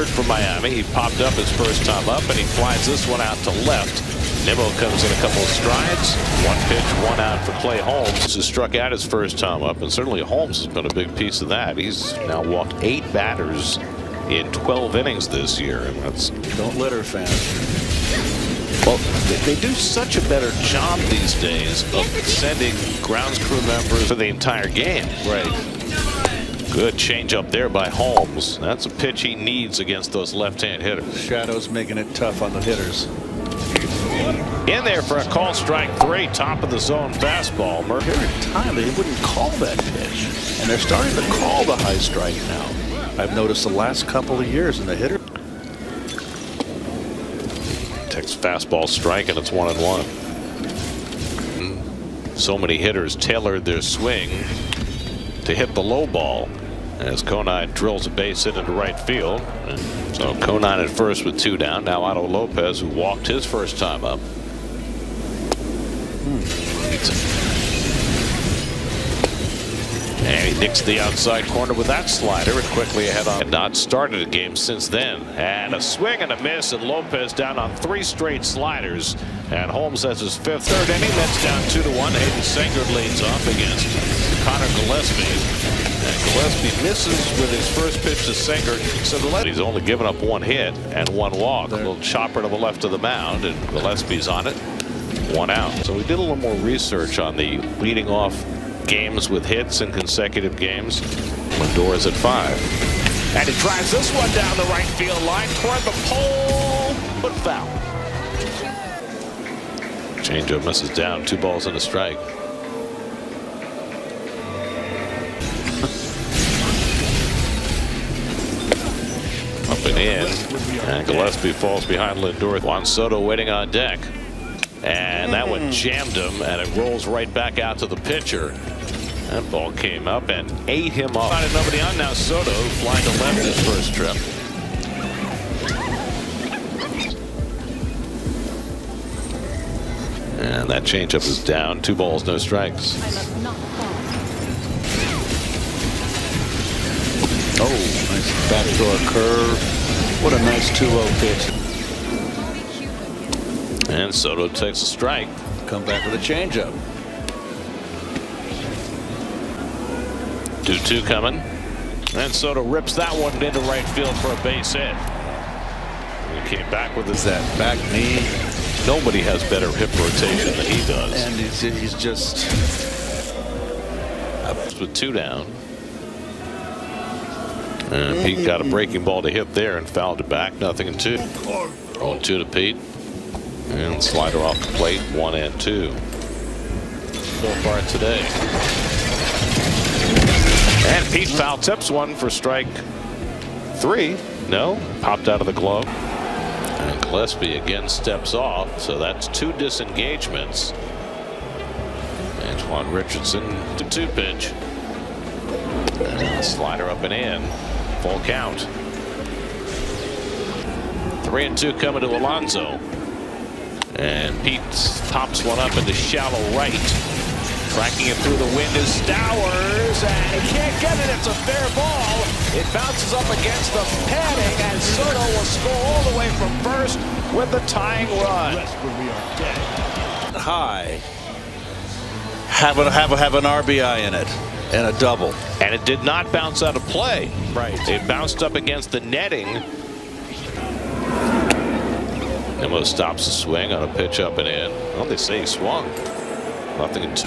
third for Miami. He popped up his first time up, and he flies this one out to left. Nimmo comes in a couple of strides. One pitch, one out for Clay Holmes, who struck out his first time up, and certainly Holmes has been a big piece of that. He's now walked 8 batters in 12 innings this year, and that's don't litter, fans. Well, they do such a better job these days of sending grounds crew members for the entire game. Right. Good change up there by Holmes. That's a pitch he needs against those left-hand hitters. Shadow's making it tough on the hitters. In there for a call, strike 3, top of the zone fastball. Every time they wouldn't call that pitch, and they're starting to call the high strike now. I've noticed the last couple of years, and the hitter takes fastball strike, and it's 1-1. So many hitters tailored their swing to hit the low ball as Conine drills a base hit into right field. So Conine at first with 2 down. Now Otto Lopez, who walked his first time up. And he nicks the outside corner with that slider, and quickly ahead on. And not started a game since then. And a swing and a miss, and Lopez down on 3 straight sliders. And Holmes has his 5th. Third inning, Mets down 2-1. Hayden Sanger leads off against Connor Gillespie. And Gillespie misses with his first pitch to Sanger. So he's only given up 1 hit and 1 walk. A little chopper to the left of the mound, and Gillespie's on it. 1 out. So we did a little more research on the leading off games with hits in consecutive games. Lindor's at 5. And he drives this one down the right field line toward the pole, but foul. Changeup misses down, 2 balls and a strike. Up and in, and Gillespie falls behind Lindor. Juan Soto waiting on deck. And that one jammed him, and it rolls right back out to the pitcher. That ball came up and ate him up. Nobody on now. Soto flying to left his first trip. And that changeup is down. 2 balls, no strikes. Oh, nice backdoor curve. What a nice 2-0 pitch. And Soto takes a strike. Come back with a changeup. 2-2 coming. And Soto rips that one into right field for a base hit. He came back with his that back knee. Nobody has better hip rotation than he does. And he's just with 2 down. And Pete got a breaking ball to hit there and fouled it back. 0-2. 0-2 to Pete. And slider off the plate, 1-2 so far today. And Pete foul tips one for strike 3. No, popped out of the glove. And Gillespie again steps off, so that's 2 disengagements. Antoine Richardson to 2 pitch. And slider up and in, full count. 3-2 coming to Alonso. And Pete pops one up into shallow right. Tracking it through the wind is Stowers, and he can't get it. It's a fair ball. It bounces up against the padding, and Soto will score all the way from first with the tying run. High. Have an RBI in it and a double. And it did not bounce out of play. Right. It bounced up against the netting. Nimmo stops the swing on a pitch up and in. Well, they say he swung. 0-2.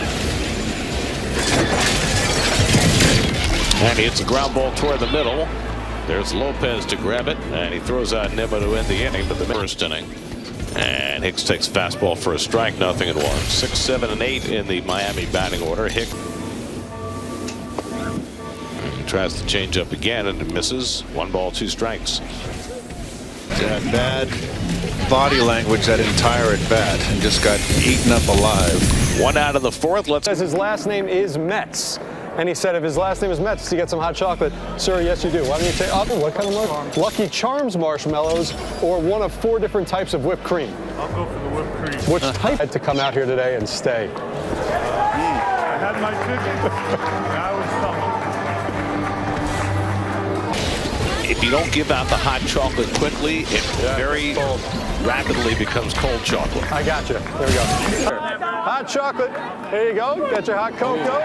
And he hits a ground ball toward the middle. There's Lopez to grab it, and he throws out Nimmo to end the inning, but the first inning. And Hicks takes fastball for a strike, 0-1. 6, 7, and 8 in the Miami batting order. Hicks tries to change up again, and it misses. 1 ball, 2 strikes. That bad body language that entire at bat, and just got eaten up alive. 1 out of the 4th. Let's. Says his last name is Metz. And he said if his last name is Metz, does he get some hot chocolate? Sir, yes you do. Why don't you take what kind of marshmallows? Lucky Charms marshmallows, or one of 4 different types of whipped cream? I'll go for the whipped cream. Which type had to come out here today and stay? I had my ticket. Now it's something. If you don't give out the hot chocolate quickly, it very rapidly becomes cold chocolate. I got you. There we go. Hot chocolate. There you go. Got your hot cocoa.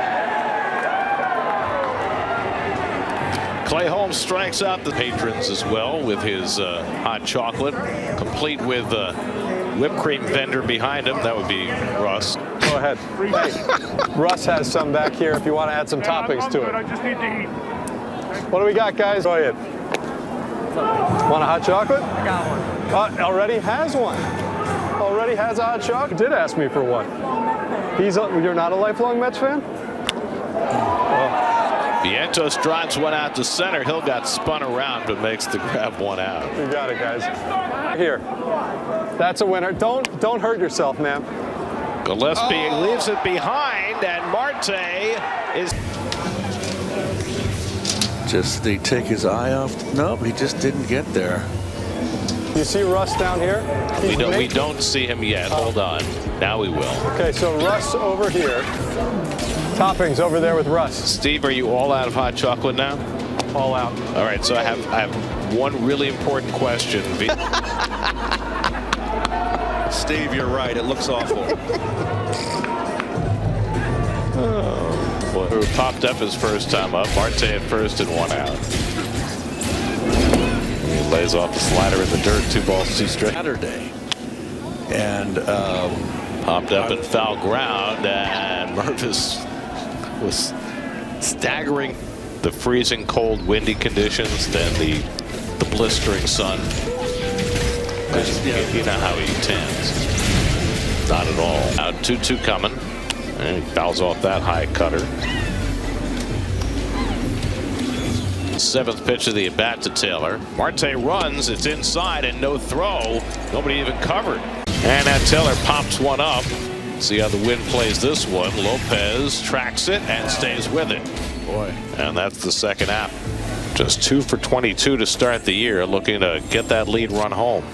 Clay Holmes strikes out the patrons as well with his hot chocolate, complete with whipped cream vendor behind him. That would be Russ. Go ahead. Hey, Russ has some back here if you want to add some toppings to it. I just need to eat. What do we got, guys? Go ahead. Want a hot chocolate? I got one. Already has one. Already has a hot chocolate. Did ask me for one. You're not a lifelong Mets fan? Vientos drives one out to center. Hill got spun around but makes the grab one out. You got it, guys. Here. That's a winner. Don't hurt yourself, man. Gillespie leaves it behind, and Marte is. Just did he take his eye off? Nope, he just didn't get there. You see Russ down here? We don't see him yet. Hold on. Now we will. Okay, so Russ over here. Toppings over there with Russ. Steve, are you all out of hot chocolate now? All out. All right, so I have one really important question. Steve, you're right. It looks awful. Who popped up his first time up. Marte at first and one out. He lays off the slider in the dirt. 2 balls, 2 strikes. Saturday. And popped up in foul ground, and Mervis was staggering the freezing cold windy conditions, then the blistering sun. You know how he tends. Not at all. Out 2-2 coming, and he fouls off that high cutter. 7th pitch of the at bat to Taylor. Marte runs, it's inside and no throw. Nobody even covered. And that Taylor pops one up. See how the wind plays this one. Lopez tracks it and stays with it. boy. And that's the second out. Just 2 for 22 to start the year, looking to get that lead run home.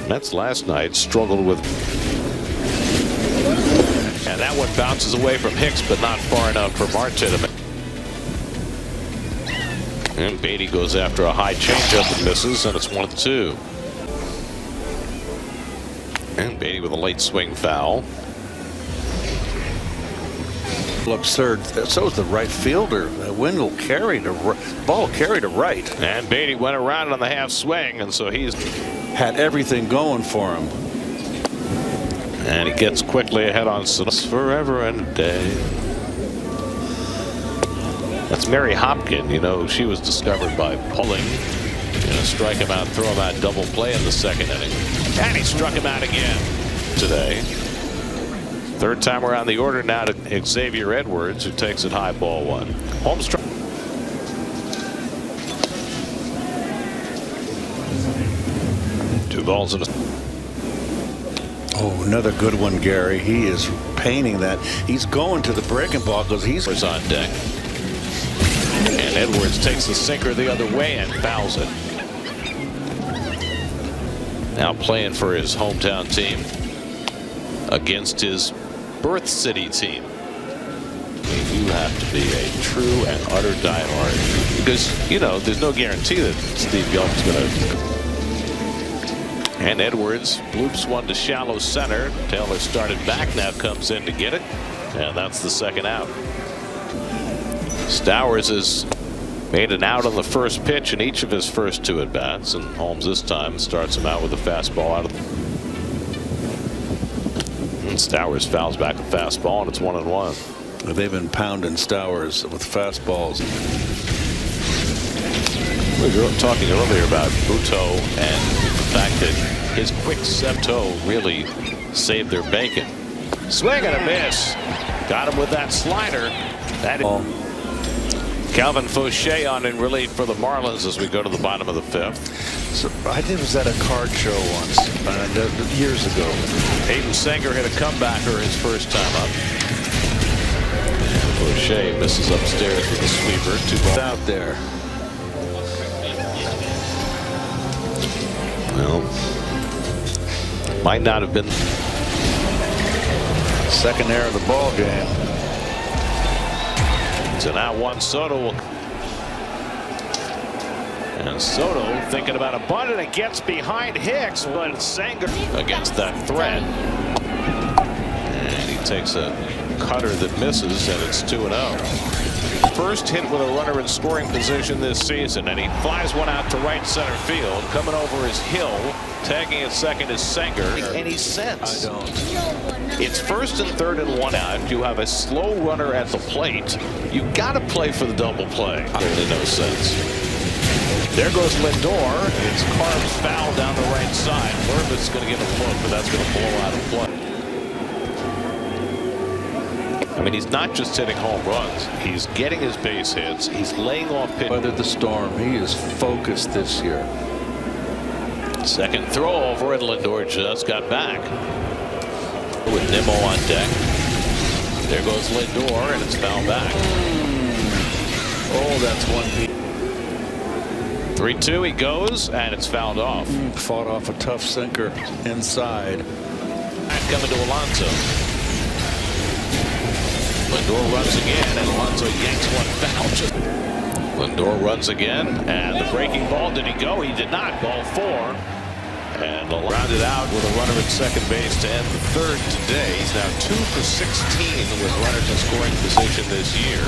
Mets last night struggled with, and that one bounces away from Hicks, but not far enough for Marte to make. And Beatty goes after a high changeup and misses, and it's 1-2. And Beatty with a late swing foul. Absurd. So is the right fielder. The wind will carry to ball carry to right. And Beatty went around on the half swing, and so he's had everything going for him. And he gets quickly ahead on forever and a day. That's Mary Hopkin. You know, she was discovered by pulling. Strike him out, throw him out, double play in the second inning. And he struck him out again today. Third time around the order now to Xavier Edwards, who takes it high, ball one. Holmes. 2 balls and a. Oh, another good one, Gary. He is painting that. He's going to the breaking ball because he's on deck. And Edwards takes the sinker the other way and fouls it. Now playing for his hometown team against his birth city team. You have to be a true and utter diehard, because you know there's no guarantee that Steve Young's going to. And Edwards bloops one to shallow center. Taylor started back, now comes in to get it, and that's the second out. Stowers has made an out on the first pitch in each of his first 2 at bats, and Holmes this time starts him out with a fastball out of the. And Stowers fouls back a fastball, and it's 1-1. They've been pounding Stowers with fastballs. We were talking earlier about Buto and the fact that his quick septo really saved their bacon. Swing and a miss. Got him with that slider. That is. Calvin Fauché on in relief for the Marlins as we go to the bottom of the 5th. So I was at a card show once years ago. Hayden Sanger hit a comebacker his first time up. Fauché misses upstairs with a sweeper. 2 balls Out there. Well, might not have been. Second error of the ball game. So now Juan Soto will And Soto thinking about a bunt, and it gets behind Hicks, but Sanger against that threat. And he takes a cutter that misses, and it's 2-0. First hit with a runner in scoring position this season, and he flies one out to right center field. Coming over is Hill, tagging at second is Sanger. Any sense? I don't. It's first and third and one out. You have a slow runner at the plate. You got to play for the double play. Really no sense. There goes Lindor. It's Carv's foul down the right side. Mervis going to get a look, but that's going to blow out of play. I mean, he's not just hitting home runs. He's getting his base hits. He's laying off pitch. Weathered the storm. He is focused this year. Second throw over, and Lindor just got back. With Nimmo on deck. There goes Lindor, and it's foul back. Oh, that's one. 3-2, he goes, and it's fouled off. Fought off a tough sinker inside. Coming to Alonso. Lindor runs again, and Alonso yanks one foul. Lindor runs again, and the breaking ball, did he go? He did not. Ball 4. And rounded out with a runner at second base to end the third today. He's now 2 for 16 with runners in scoring position this year.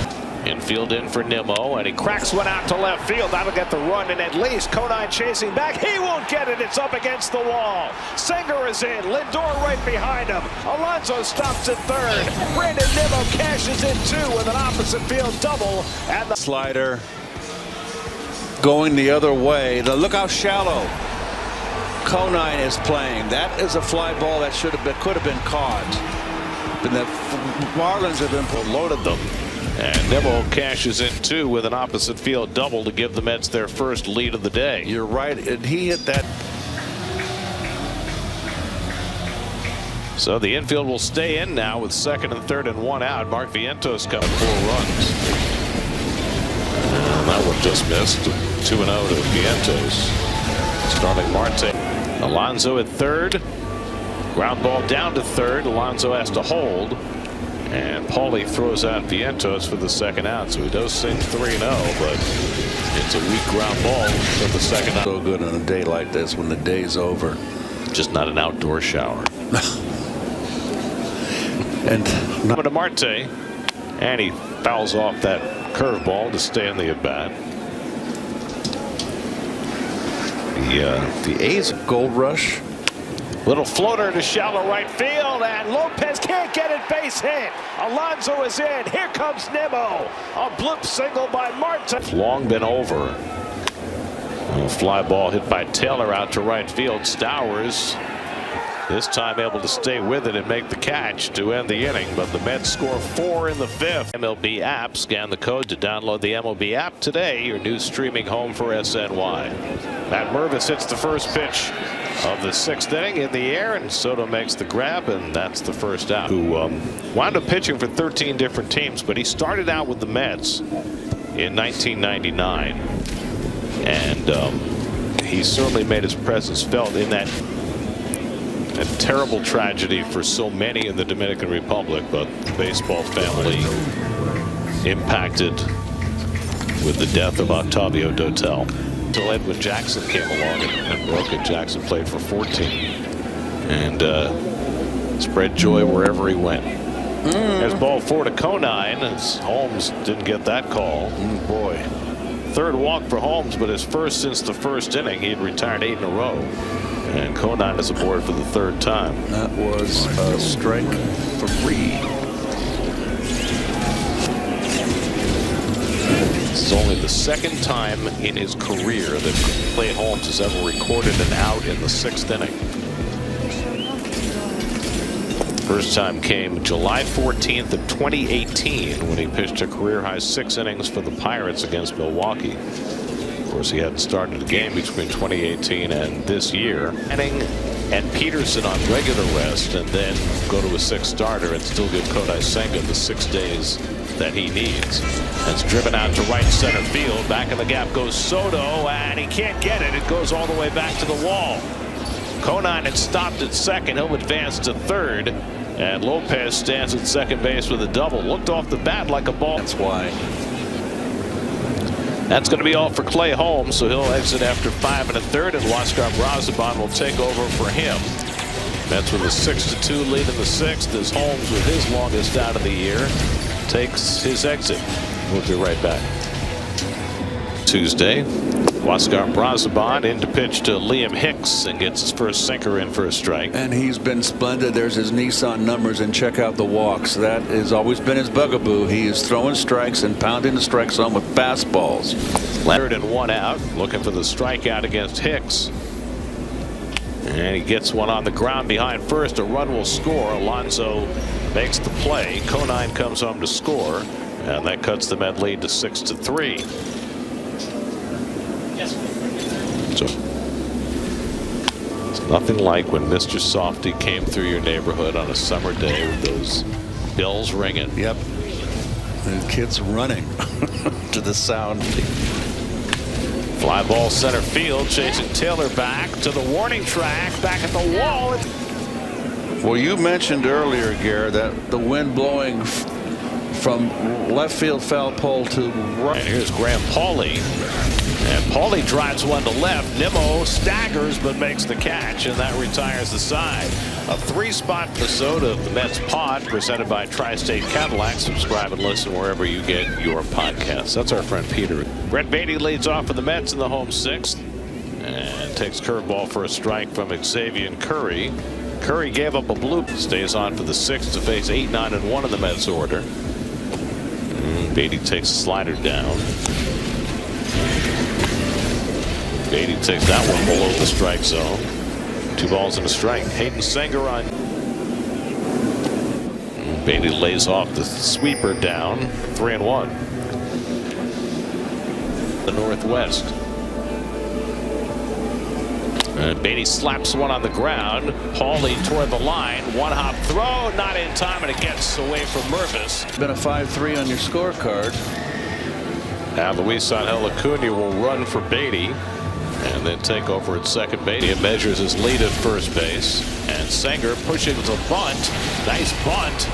Infield in for Nimmo, and he cracks one out to left field. That'll get the run, and at least Conine chasing back. He won't get it. It's up against the wall. Sanger is in. Lindor right behind him. Alonso stops at third. Brandon Nimmo cashes in 2 with an opposite field double. And the Slider going the other way. Look how shallow Conine is playing. That is a fly ball that could have been caught. And the Marlins have been loaded them. And Nimmo cashes in 2 with an opposite field double to give the Mets their first lead of the day. You're right, and he hit that. So the infield will stay in now with second and third and 1 out. Mark Vientos coming 4 runs. And that one just missed. 2-0 to Vientos. Starling Marte. Alonso at third. Ground ball down to third. Alonso has to hold. And Paulie throws out Vientos for the second out. So he does sing 3-0, but it's a weak ground ball for the second out. So good on a day like this when the day's over. Just not an outdoor shower. And Coming to Marte. And he fouls off that curveball to stay in the at-bat. The A's Gold Rush. Little floater to shallow right field, and Lopez can't get it, base hit. Alonso is in. Here comes Nimmo. A bloop single by Martin. Long been over. A fly ball hit by Taylor out to right field. Stowers this time able to stay with it and make the catch to end the inning, but the Mets score 4 in the 5th. MLB app. Scan the code to download the MLB app today. Your new streaming home for SNY. Matt Mervis hits the first pitch of the 6th inning in the air, and Soto makes the grab, and that's the first out. Who wound up pitching for 13 different teams, but he started out with the Mets in 1999, and he certainly made his presence felt in that a terrible tragedy for so many in the Dominican Republic, but the baseball family impacted with the death of Octavio Dotel. Until Edwin Jackson came along and broke it. Jackson played for 14 and spread joy wherever he went. There's ball 4 to Conine as Holmes didn't get that call. Boy. Third walk for Holmes, but his first since the first inning. He had retired 8 in a row. And Conine is aboard for the 3rd time. That was a strike 3. This is only the 2nd time in his career that Clay Holmes has ever recorded an out in the 6th inning. First time came July 14th of 2018 when he pitched a career-high 6 innings for the Pirates against Milwaukee. Of course, he hadn't started a game between 2018 and this year. Manning and Peterson on regular rest, and then go to a 6th starter and still give Kodai Senga the 6 days that he needs. That's driven out to right center field. Back in the gap goes Soto, and he can't get it. It goes all the way back to the wall. Conine had stopped at second. He'll advance to third, and Lopez stands at second base with a double. Looked off the bat like a ball. That's why. That's going to be all for Clay Holmes, so he'll exit after 5 1/3, and Huascar Brazoban will take over for him. Mets with a 6-2 lead in the 6th as Holmes, with his longest out of the year, takes his exit. We'll be right back. Tuesday, Huascar Brazoban in to pitch to Liam Hicks and gets his first sinker in for a strike. And he's been splendid. There's his Nissan numbers, and check out the walks. That has always been his bugaboo. He is throwing strikes and pounding the strike zone with fastballs. Leonard and 1 out, looking for the strikeout against Hicks. And he gets one on the ground behind first. A run will score. Alonso makes the play. Conine comes home to score, and that cuts the Met lead to 6-3. So it's nothing like when Mr. Softy came through your neighborhood on a summer day with those bells ringing. Yep. And kids running to the sound. Fly ball center field, chasing Taylor back to the warning track, back at the wall. Well, you mentioned earlier, Gare, that the wind blowing from left field foul pole to right. And here's Graham Pauley. And Pauley drives one to left. Nimmo staggers but makes the catch, and that retires the side. A 3-spot episode of the Mets Pod presented by Tri-State Cadillac. Subscribe and listen wherever you get your podcasts. That's our friend Peter. Brett Baty leads off for the Mets in the home 6th and takes curveball for a strike from Xavier Curry. Curry gave up a bloop. Stays on for the 6th to face 8, 9, and 1 in the Mets order. Baty takes a slider down. Baty takes that one below the strike zone. 2 balls and a strike. Hayden Senger on. Baty lays off the sweeper down. 3-1. The Northwest. And Baty slaps one on the ground. Pauley toward the line. 1-hop throw, not in time, and it gets away from Mervis. Been a 5-3 on your scorecard. Now Luis Angel Acuna will run for Baty and then take over at second base. He measures his lead at first base, and Senger pushing the bunt. Nice bunt,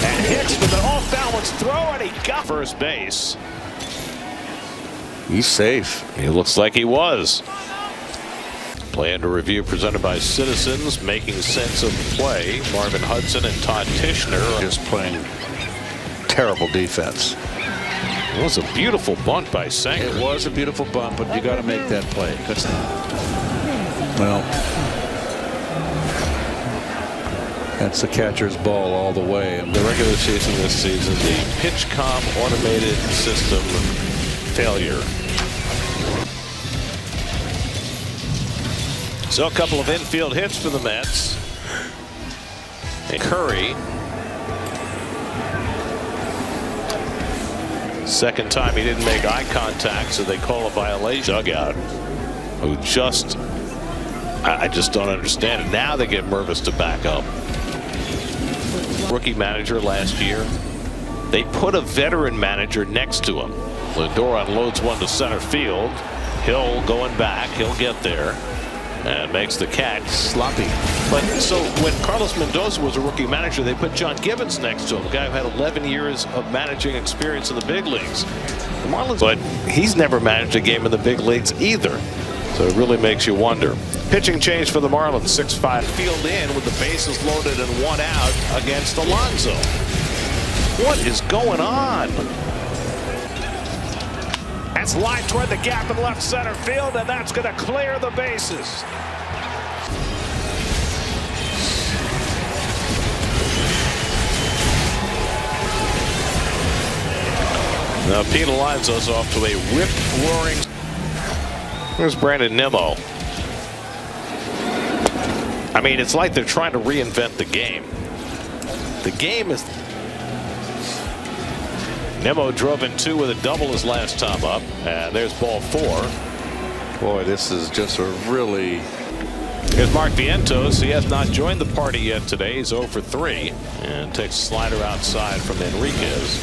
and Hicks with an off-balance throw, and he got first base. He's safe. He looks like he was. Play under review presented by Citizens, making sense of the play. Marvin Hudson and Todd Tishner Just playing terrible defense. It was a beautiful bunt by Senger. It was a beautiful bunt, but you got to make that play. Well, that's the catcher's ball all the way. The regular season this season, the PitchCom automated system failure. So a couple of infield hits for the Mets. And Curry. Second time he didn't make eye contact, so they call a violation. Dugout, who just, I just don't understand it. Now they get Mervis to back up. Rookie manager last year. They put a veteran manager next to him. Lindor unloads one to center field. Hill going back. He'll get there and makes the catch. Sloppy. But so when Carlos Mendoza was a rookie manager, they put John Gibbons next to him, a guy who had 11 years of managing experience in the big leagues. The Marlins, but he's never managed a game in the big leagues either. So it really makes you wonder. Pitching change for the Marlins. 6-5 field in with the bases loaded and 1 out against Alonso. What is going on? That's lined toward the gap in left center field, and that's going to clear the bases. Now Pete Alonso's off to a rip-roaring. Here's Brandon Nimmo. I mean, it's like they're trying to reinvent the game. The game is. Nimmo drove in 2 with a double his last time up, and there's ball 4. Boy, this is just a really. Here's Mark Vientos. He has not joined the party yet today. He's 0 for 3 and takes a slider outside from Enriquez.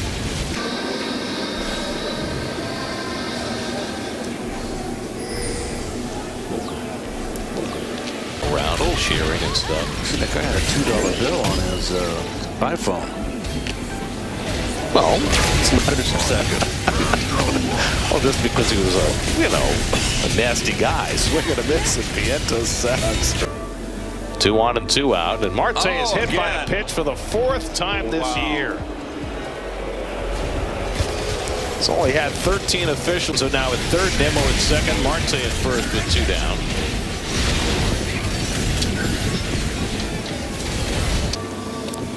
Roundel cheering and stuff. That guy had a $2 bill on his iPhone. Well, sliders a second. Well, just because he was a nasty guy. Swing and a miss, and Vientos sounds. 2 on and 2 out, and Marte is hit by a pitch for the 4th time this year. He's only had 13 officials, so now at third, Nimmo at second, Marte at first with 2 down.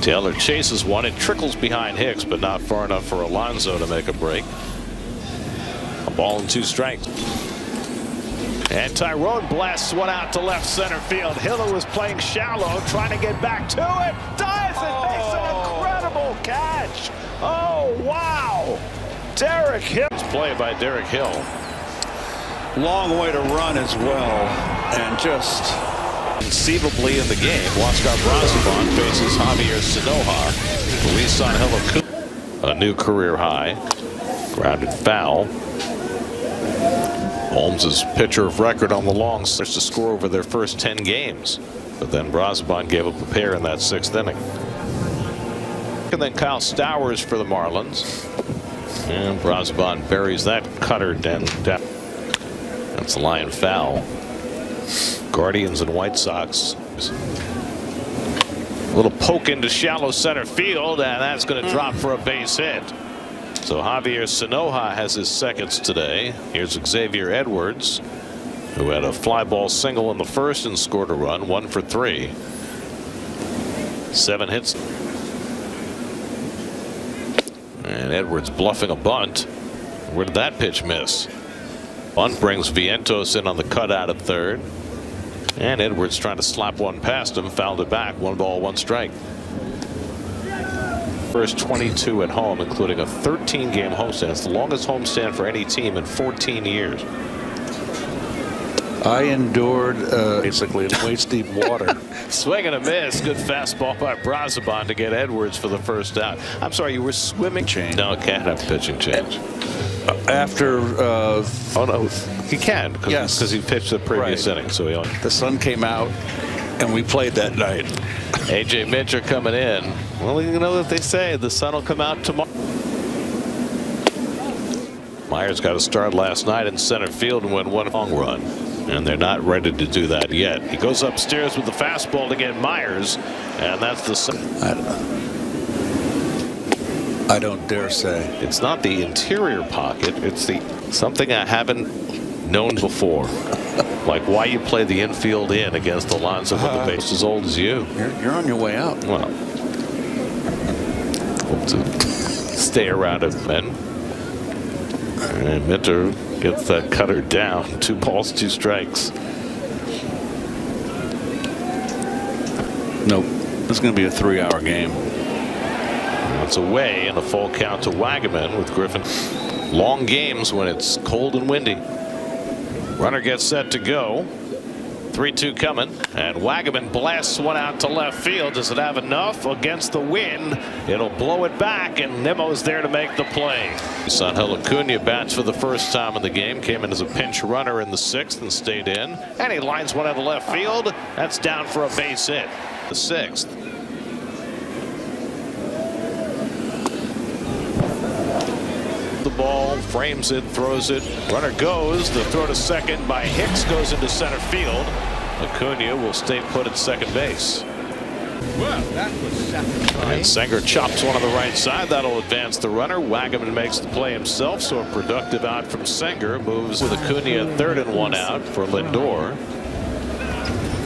Taylor chases one. It trickles behind Hicks, but not far enough for Alonso to make a break. A ball and 2 strikes. And Tyrone blasts one out to left center field. Hill was playing shallow, trying to get back to it. Dives and makes an incredible catch. Oh, wow. Derek Hill. Play by Derek Hill. Long way to run as well. And just conceivably in the game, Oscar Brazoban faces Javier Sinoja. Release on Hill, a new career high. Grounded foul. Holmes' pitcher of record on the long starts to score over their first 10 games. But then Brazoban gave up a pair in that 6th inning. And then Kyle Stowers for the Marlins. And Brazoban buries that cutter down. That's a line foul. Guardians and White Sox. A little poke into shallow center field, and that's going to drop for a base hit. So Javier Sinoja has his seconds today. Here's Xavier Edwards, who had a fly ball single in the first and scored a run, 1 for 3. 7 hits. And Edwards bluffing a bunt. Where did that pitch miss? Bunt brings Vientos in on the cutout at third. And Edwards trying to slap one past him, fouled it back. 1 ball, 1 strike. First 22 at home, including a 13-game homestand. It's the longest homestand for any team in 14 years. I endured basically in waist-deep water. Swing and a miss. Good fastball by Brazoban to get Edwards for the first out. I'm sorry, you were swimming. Change. No, can't have pitching change. After oh no, he can because he pitched the previous inning. So the sun came out, and we played that night. AJ Mitchell coming in. Well, you know what they say, the sun will come out tomorrow. Myers got a start last night in center field and went 1 long run, and they're not ready to do that yet. He goes upstairs with the fastball to get Myers, and that's the. I don't dare say. It's not the interior pocket. It's the something I haven't known before. Like why you play the infield in against Alonso with the base as old as you. You're on your way out. Well, to stay around it, men. And Minter gets that cutter down. 2 balls, 2 strikes. Nope. This is going to be a 3-hour game. It's away in a full count to Wagaman with Griffin. Long games when it's cold and windy. Runner gets set to go. 3-2 coming, and Wagaman blasts one out to left field. Does it have enough? Against the wind, it'll blow it back, and Nimmo's there to make the play. Angel Acuna bats for the first time in the game. Came in as a pinch runner in the 6th and stayed in, and he lines one out of left field. That's down for a base hit. The 6th. The ball, frames it, throws it. Runner goes. The throw to second by Hicks goes into center field. Acuna will stay put at second base. Well, that was satisfying. And Senger chops one on the right side. That'll advance the runner. Wagaman makes the play himself, so a productive out from Senger. Moves with Acuna at third and 1 out for Lindor.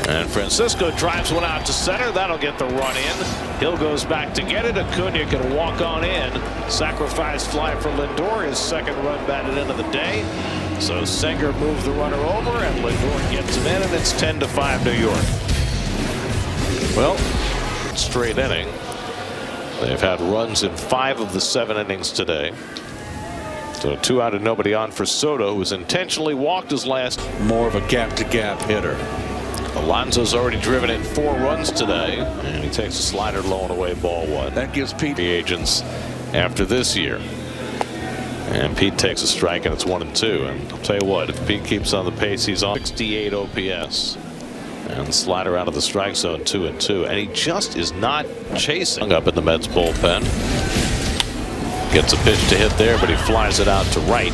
And Francisco drives one out to center. That'll get the run in. Hill goes back to get it. Acuna can walk on in. Sacrifice fly for Lindor. His 2nd run batted into the day. So Senger moves the runner over, and Lindor gets him in, and it's 10-5 New York. Well, straight inning. They've had runs in 5 of the 7 innings today. So 2 out and nobody on for Soto, who was intentionally walked his last. More of a gap-to-gap hitter. Alonso's already driven in 4 runs today, and he takes a slider low and away, ball 1. That gives Pete the agents after this year. And Pete takes a strike, and it's 1-2. And I'll tell you what, if Pete keeps on the pace he's on, 68 OPS. And slider out of the strike zone, 2-2. And he just is not chasing. Up in the Mets bullpen. Gets a pitch to hit there, but he flies it out to right.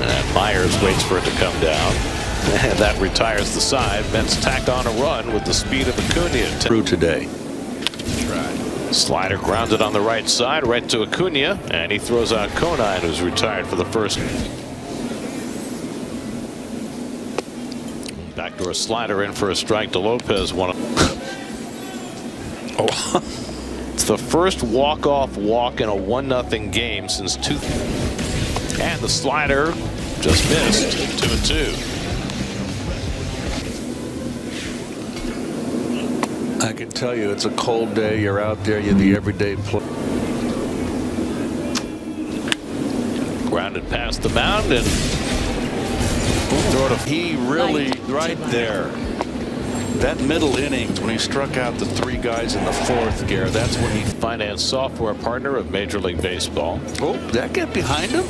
And Myers waits for it to come down. And that retires the side. Mets tack on a run with the speed of Acuna. Through today. Slider grounded on the right side, right to Acuna, and he throws out Conine, who's retired for the first. Backdoor slider in for a strike to Lopez. It's the first walk-off walk in a 1-0 game since 2000. And the slider just missed. 2-2. I can tell you it's a cold day. You're out there. You're the everyday play. Grounded past the mound and He really right there. That middle innings when he struck out the 3 guys in the 4th, Garrett, that's when he finance software partner of Major League Baseball. Oh, that get behind him?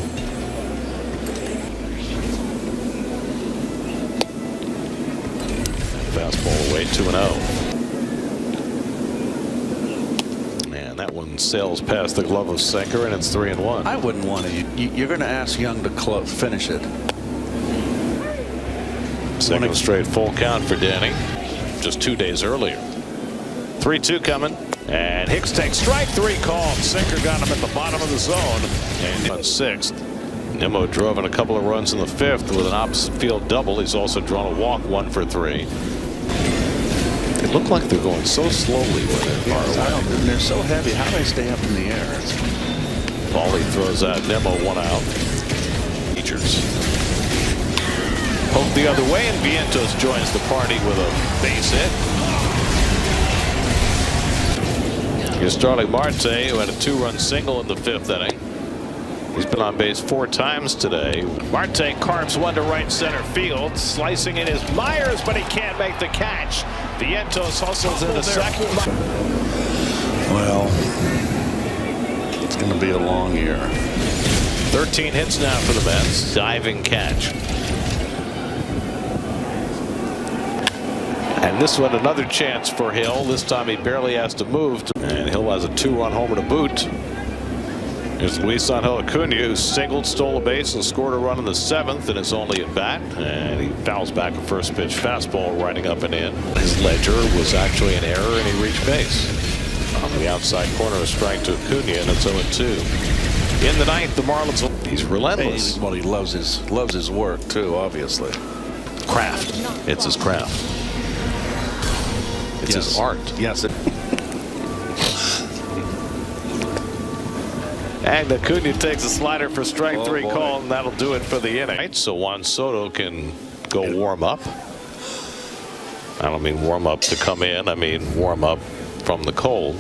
Fastball away 2-0. And that one sails past the glove of Senker, and it's 3-1. I wouldn't want to. You're going to ask Young to finish it. Second straight full count for Danny. Just 2 days earlier. 3-2 coming. And Hicks takes strike 3 called. Senker got him at the bottom of the zone. And on 6th. Nimmo drove in a couple of runs in the 5th with an opposite field double. He's also drawn a walk, 1 for 3. It looked like they're going so slowly when they're far away. They're so heavy. How do they stay up in the air? Paulie throws out Nimmo, 1 out. Features. Poke the other way, and Vientos joins the party with a base hit. Here's Starling Marte, who had a 2-run single in the 5th inning. He's been on base 4 times today. Marte carves one to right center field. Slicing in is Myers, but he can't make the catch. Vientos hustles into second. Well, it's going to be a long year. 13 hits now for the Mets. Diving catch. And this one, another chance for Hill. This time he barely has to move. And Hill has a 2-run homer to boot. Here's Luis Angel Acuna, who singled, stole a base, and scored a run in the 7th in his only at bat. And he fouls back a first pitch fastball riding up and in. His ledger was actually an error, and he reached base. On the outside corner, a strike to Acuna, and it's 0-2. In the 9th, the Marlins. He's relentless. Well, he loves his work too, obviously. Craft. It's his craft. It's his art. Yes. And Acuna takes a slider for strike 3 boy. call, and that'll do it for the inning. So Juan Soto can go warm up. I don't mean warm up to come in. I mean warm up from the cold.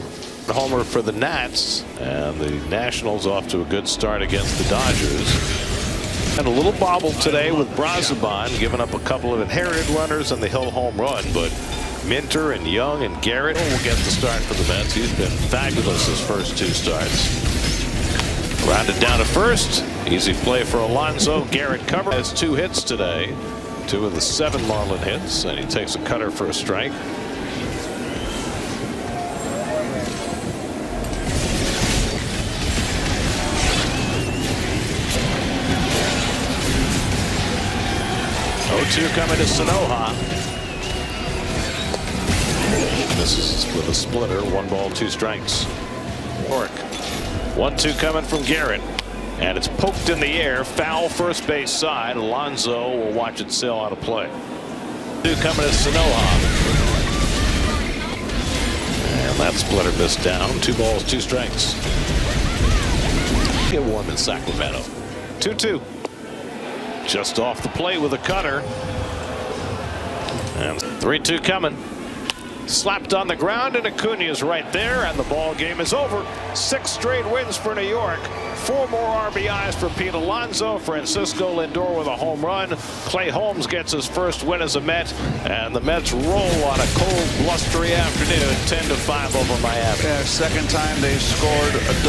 Homer for the Nats, and the Nationals off to a good start against the Dodgers. And a little bobble today with Brazoban, giving up a couple of inherited runners and the Hill home run, but Minter and Young and Garrett will get the start for the Mets. He's been fabulous his first 2 starts. Rounded down to first. Easy play for Alonso. Garrett covered. Has 2 hits today. 2 of the 7 Marlin hits, and he takes a cutter for a strike. Oh, 2 coming to Sanoha. This is with a splitter. 1 ball, 2 strikes. York. 1-2 coming from Garrett, and it's poked in the air, foul first base side. Alonso will watch it sail out of play. 2 coming to Sanoha, and that splitter missed down. 2 balls, 2 strikes. Get warm in Sacramento. 2-2. Just off the plate with a cutter, and 3-2 coming. Slapped on the ground, and Acuna is right there, and the ball game is over. 6 straight wins for New York. 4 more RBIs for Pete Alonso. Francisco Lindor with a home run. Clay Holmes gets his first win as a Met, and the Mets roll on a cold, blustery afternoon, 10-5 over Miami. Second time they scored a double.